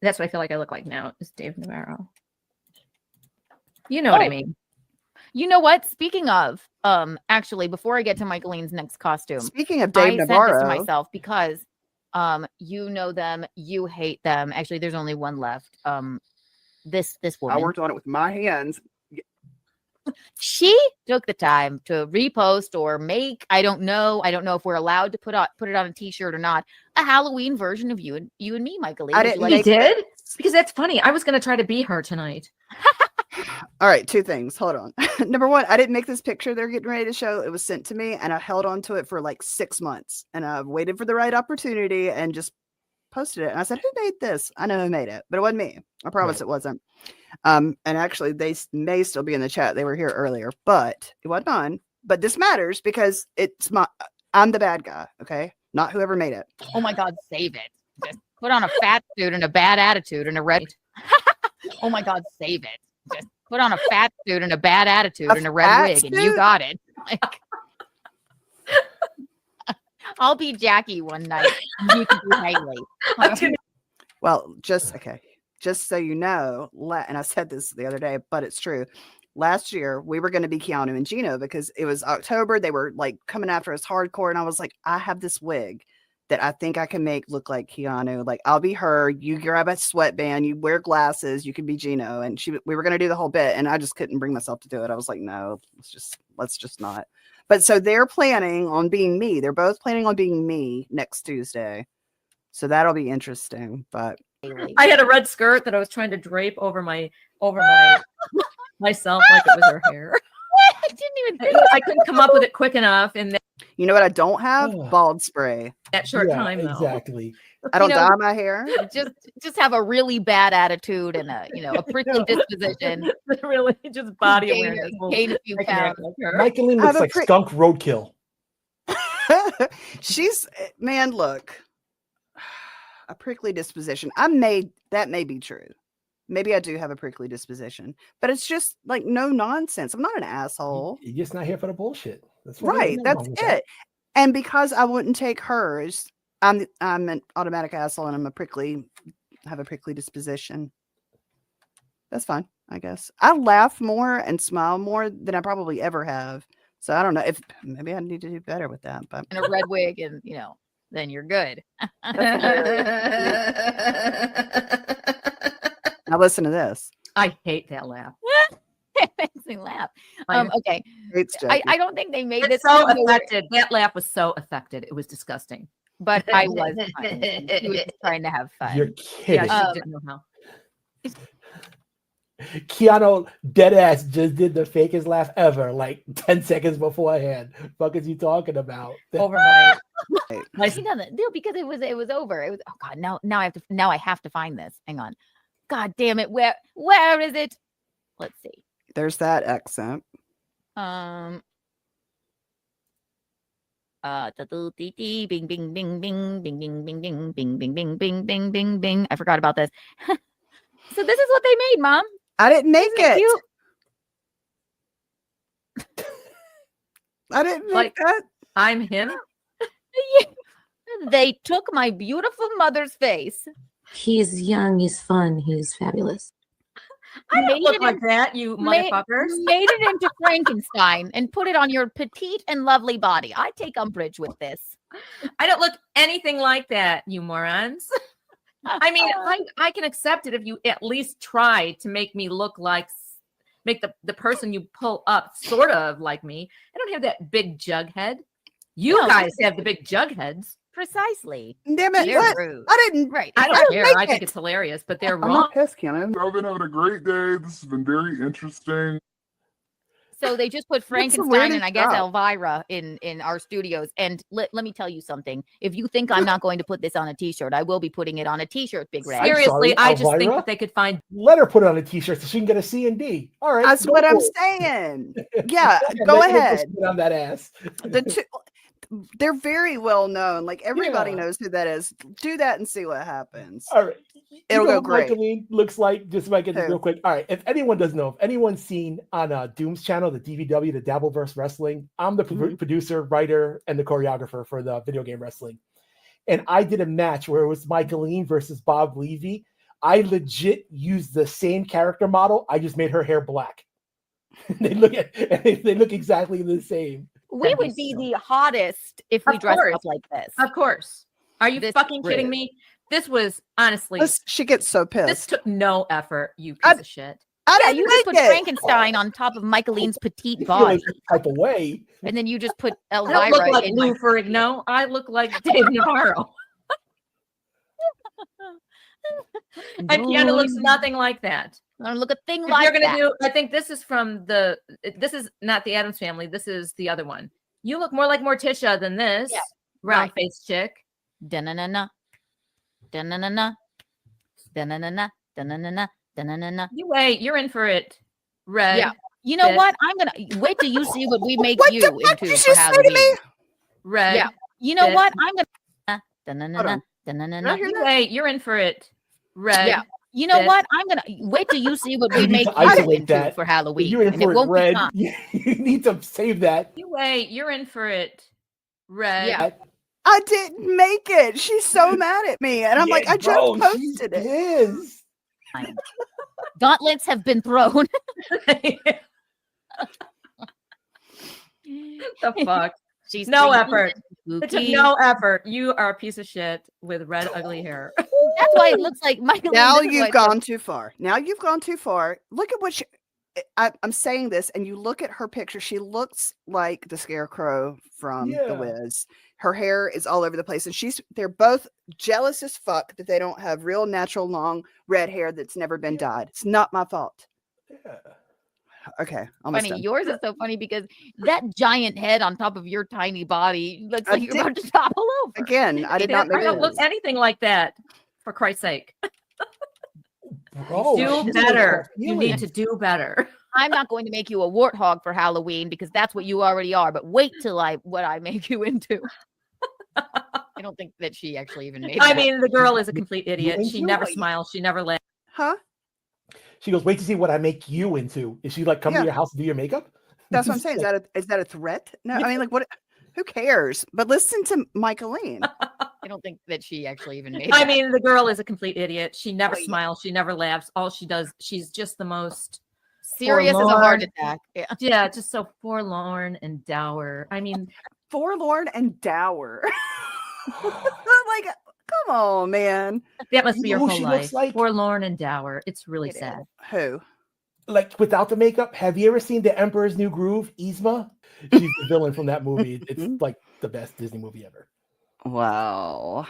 That's what I feel like I look like now. Is Dave Navarro. You know what I mean. You know what? Speaking of, actually, before I get to Michaeline's next costume, speaking of Dave Navarro, sent this to myself because you know them, you hate them. Actually, there's only one left. This woman. I worked on it with my hands. She took the time to repost or make, I don't know if we're allowed to put it on a t-shirt or not, a Halloween version of you and me, Michael. I didn't make did? Because that's funny. I was going to try to be her tonight. All right, 2 things. Hold on. Number 1, I didn't make this picture they're getting ready to show. It was sent to me, and I held on to it for like 6 months. And I waited for the right opportunity and just posted it. And I said, who made this? I know who made it, but it wasn't me. I promise it wasn't. And actually, they may still be in the chat. They were here earlier, but it wasn't mine. But this matters because I'm the bad guy, okay? Not whoever made it. Oh my God, save it. Just put on a fat suit and a bad attitude and a red. Oh my God, save it. Just put on a fat suit and a bad attitude and a red wig, and you got it. Like, I'll be Jackie one night. And you can be Haley. Well, just so you know, and I said this the other day, but it's true. Last year, we were going to be Keanu and Gino because it was October. They were like coming after us hardcore. And I was like, I have this wig that I think I can make look like Keanu. Like, I'll be her. You grab a sweatband, you wear glasses, you can be Gino. And we were going to do the whole bit. And I just couldn't bring myself to do it. I was like, no, let's just not. But so they're planning on being me. They're both planning on being me next Tuesday. So that'll be interesting. But I had a red skirt that I was trying to drape over my myself like it was her hair. I didn't even. I couldn't come up with it quick enough. And you know what? I don't have bald spray. That short time, though. Exactly. I don't dye my hair. Just have a really bad attitude and a prickly disposition. Really, just body awareness. Gain a few pounds. Michaeline looks like skunk roadkill. Look, a prickly disposition. That may be true. Maybe I do have a prickly disposition, but it's just like no nonsense. I'm not an asshole. You're just not here for the bullshit. That's right. That's it. And because I wouldn't take hers, I'm an automatic asshole, and have a prickly disposition. That's fine, I guess. I laugh more and smile more than I probably ever have. So I don't know if maybe I need to do better with that. But and a red wig, and then you're good. Now listen to this. I hate that laugh. It makes me laugh. Okay. I don't think they made It's this so affected. That laugh was so affected. It was disgusting. But I was fun. He was trying to have fun. You're kidding. Yeah, she didn't know how. Keanu deadass just did the fakest laugh ever, like 10 seconds beforehand. Fuck is you talking about? Over my no, because it was over. It was God. Now I have to find this. Hang on. God damn it. Where is it? Let's see. There's that accent. Bing bing bing bing bing bing bing bing bing bing bing bing bing bing bing bing. I forgot about this. So this is what they made, Mom. I didn't make it. I didn't make that. I'm him. They took my beautiful mother's face. He's young, he's fun, he's fabulous. I don't look like that, you motherfuckers. Made it into Frankenstein and put it on your petite and lovely body. I take umbrage with this. I don't look anything like that, you morons. I mean, I can accept it if you at least try to make me look like, make the person you pull up sort of like me. I don't have that big jug head. You guys have the big jug heads. Precisely. Damn it. What? I didn't. Right. I don't care. I think it's hilarious, but they're wrong. I'm not pissed, Keanu. I've been having a great day. This has been very interesting. So they just put Frankenstein and I guess Elvira in our studios. And let me tell you something. If you think I'm not going to put this on a t-shirt, I will be putting it on a t-shirt, Big Red. Seriously, I just think that they could find. Let her put it on a t-shirt so she can get a C and D. All right. That's what I'm saying. Yeah, go ahead. On that ass. They're very well known. Like everybody knows who that is. Do that and see what happens. All right. It'll go great. Michaeline looks like, just to make it real quick. All right. If anyone doesn't know, if anyone's seen on Doom's channel, the DVW, the Dabbleverse Wrestling, I'm the producer, writer, and the choreographer for the video game wrestling. And I did a match where it was Michaeline versus Bob Levy. I legit used the same character model. I just made her hair black. They look exactly the same. We would be the hottest if we dressed up like this. Of course. Are you fucking kidding me? This was honestly. She gets so pissed. This took no effort, you piece of shit. Yeah, you just put Frankenstein on top of Michaeline's petite You feel body, a type of way. and then you just put I don't Elvira look like in Lou my. Ferrigno. I look like Dave Navarro. And Keanu looks nothing like that. I don't look a thing If like you're gonna that. do, I think this is from the. This is not the Addams Family. This is the other one. You look more like Morticia than this round faced chick. Da-na-na-na. Da-na-na-na. Da-na-na-na. Da-na-na-na. Da-na-na-na. You wait. You're in for it. Red. Yeah. You know Fit. what? I'm gonna wait till you see what we make What you the fuck into did for you say to Halloween. me? Red. Yeah. You know Fit. what? I'm gonna. Hold Da-na-na-na. on. Da-na-na-na. Did I hear You that? wait. You're in for it. Red. Yeah. You know Fit. what? I'm gonna wait till you see what we You need make to you isolate into that. for Halloween, You're in and it for it, won't be Red. fun. You need to save that. You wait. You're in for it. Red. Yeah. I didn't make it. She's so mad at me. And I'm like, I just posted it. Is. Gauntlets have been thrown. The fuck? She's No thinking effort. It took spooky. no effort. You are a piece of shit with red, ugly hair. That's why it looks like Michael. Now you've gone too far. Now you've gone too far. Look at what she. I'm saying this, and you look at her picture. She looks like the Scarecrow from The Wiz. Her hair is all over the place, and they're both jealous as fuck that they don't have real, natural, long red hair that's never been dyed. It's not my fault. Yeah. Okay, almost Funny. done. Yours is so funny because that giant head on top of your tiny body looks I like you're did- about to topple over. Again, I did not I make don't look this. anything like that. For Christ's sake, Bro, do she's better. like, You need to do better. I'm not going to make you a warthog for Halloween because that's what you already are. But wait till what I make you into. I don't think that she actually even made. I that. mean, the girl is a complete idiot. She enjoy never it. smiles. She never laughs. Huh? She goes, wait to see what I make you into. Is she like come to your house to do your makeup? That's what I'm saying. Is that a threat? No, I mean, like, what? Who cares? But listen to Michaeline. I don't think that she actually even made. I that. mean, the girl is a complete idiot. She never smiles. She never laughs. All she does, she's just the most serious as a heart attack. Yeah. Yeah, just so forlorn and dour. I mean, forlorn and dour. Like, come on, man. That must be You your know who whole she life. looks like? Forlorn and dour. It's really sad. Who? Like without the makeup, have you ever seen The Emperor's New Groove? Yzma? She's the villain from that movie. It's like the best Disney movie ever. Wow.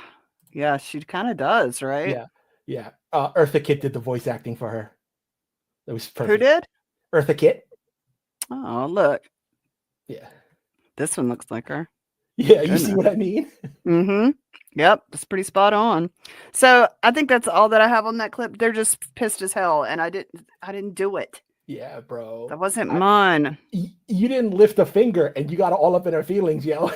Yeah, she kind of does, right? Yeah. Yeah. Eartha Kitt did the voice acting for her. It was perfect. Who did? Eartha Kitt. Oh, look. Yeah. This one looks like her. Yeah, you see what I mean? Mm-hmm. Yep, that's pretty spot on. So I think that's all that I have on that clip. They're just pissed as hell, and I didn't do it. Yeah, bro. That wasn't mine. You didn't lift a finger, and you got all up in her feelings, yo.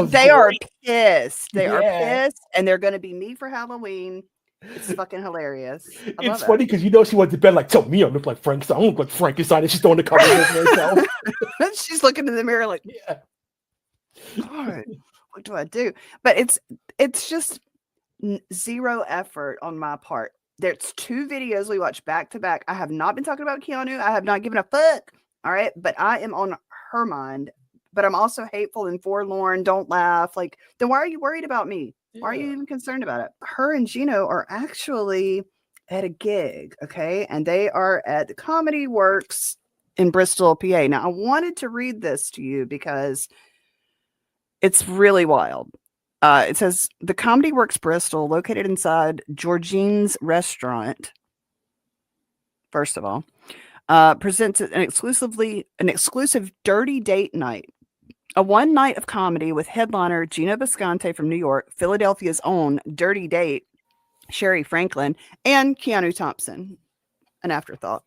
They are pissed. They are Yeah. pissed, and they're gonna be me for Halloween. It's fucking hilarious. I love It's funny because you know she went to bed like, tell me I look like Frankenstein. I don't look like Frankenstein, and she's throwing the covers over herself. it. She's looking in the mirror like, yeah. God, what do I do? But it's just zero effort on my part. There's 2 videos we watched back to back. I have not been talking about Keanu. I have not given a fuck. All right. But I am on her mind. But I'm also hateful and forlorn. Don't laugh. Like, then why are you worried about me? Why are you even concerned about it? Her and Gino are actually at a gig. Okay. And they are at the Comedy Works in Bristol, PA. Now, I wanted to read this to you because it's really wild. It says the Comedy Works Bristol, located inside Georgine's restaurant. First of all, presents an exclusive dirty date night, a one night of comedy with headliner Gino Bisconte from New York, Philadelphia's own Dirty Date, Sherry Franklin, and Keanu Thompson. An afterthought.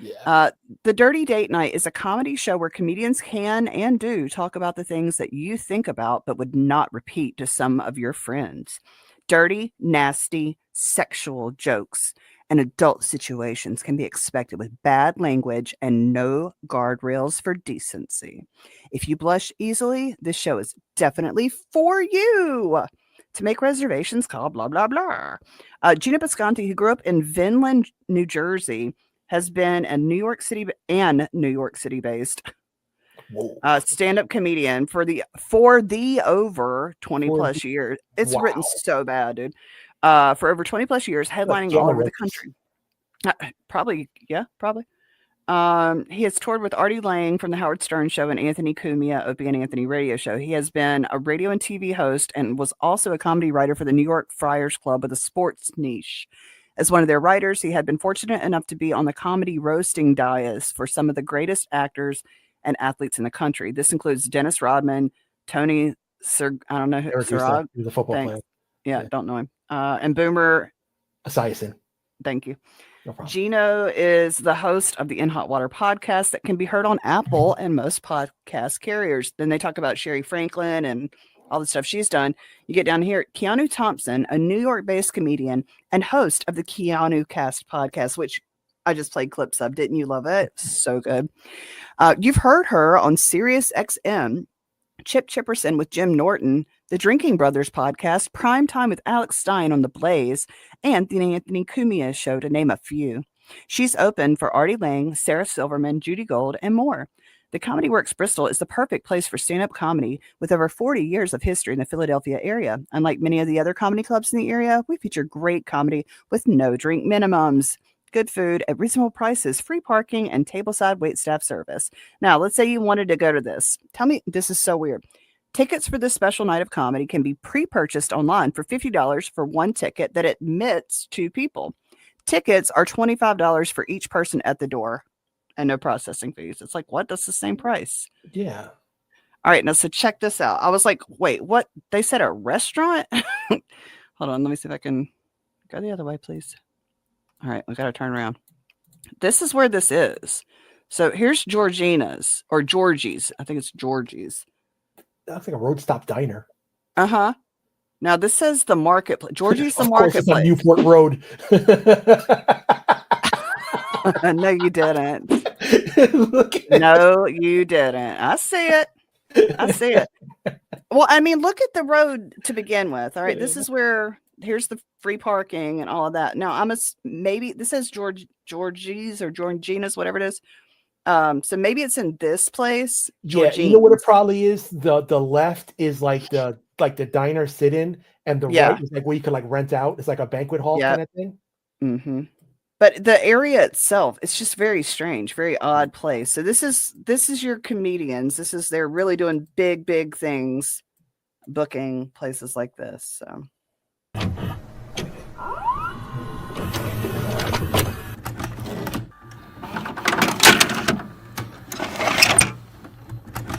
Yeah. The Dirty Date Night is a comedy show where comedians can and do talk about the things that you think about but would not repeat to some of your friends. Dirty, nasty, sexual jokes and adult situations can be expected with bad language and no guardrails for decency. If you blush easily, this show is definitely for you. To make reservations, call blah, blah, blah. Gino Bisconte, who grew up in Vinland, New Jersey, has been a New York City based stand-up comedian for the over 20 plus years. It's written so bad, dude. For over 20 plus years, headlining all over the country. Probably, yeah, probably. He has toured with Artie Lang from the Howard Stern Show and Anthony Cumia, Opie and Anthony Radio Show. He has been a radio and TV host and was also a comedy writer for the New York Friars Club with a sports niche. As one of their writers, he had been fortunate enough to be on the comedy roasting dais for some of the greatest actors and athletes in the country. This includes Dennis Rodman, Tony I don't know who Sirag. He was a football player. Yeah, don't know him. And Boomer Esiason. Thank you. No problem. Gino is the host of the In Hot Water podcast that can be heard on Apple and most podcast carriers. Then they talk about Sherry Franklin and all the stuff she's done. You get down here, Keanu Thompson, a New York-based comedian and host of the Keanu Cast podcast, which I just played clips of. Didn't you love it? So good. You've heard her on Sirius XM, Chip Chipperson with Jim Norton, the Drinking Brothers podcast, Prime Time with Alex Stein on The Blaze, and the Anthony Cumia Show, to name a few. She's open for Artie Lang, Sarah Silverman, Judy Gold, and more. The Comedy Works Bristol is the perfect place for stand-up comedy with over 40 years of history in the Philadelphia area. Unlike many of the other comedy clubs in the area, we feature great comedy with no drink minimums, good food at reasonable prices, free parking, and tableside waitstaff service. Now, let's say you wanted to go to this. Tell me, this is so weird. Tickets for this special night of comedy can be pre-purchased online for $50 for one ticket that admits 2 people. Tickets are $25 for each person at the door and no processing fees. It's like, what? That's the same price. Yeah. All right. Now, so check this out. I was like, wait, what? They said a restaurant? Hold on. Let me see if I can go the other way, please. All right. We got to turn around. This is where this is. So here's Georgina's or Georgie's. I think it's Georgie's. That's like a road stop diner. Uh-huh. Now this says the marketplace. Georgie's the Of course, it's on marketplace. Newport Road. No, you didn't. No, you didn't. I see it. I see it. Well, I mean, look at the road to begin with. All right. This is where here's the free parking and all of that. Now maybe this says Georgie's or Georgina's, whatever it is. So maybe it's in this place. Yeah, you know what it probably is? The left is like the diner sit-in, and the right is like where you could like rent out. It's like a banquet hall kind of thing. Mm-hmm. But the area itself, it's just very strange, very odd place. So this is your comedians. They're really doing big things, booking places like this. So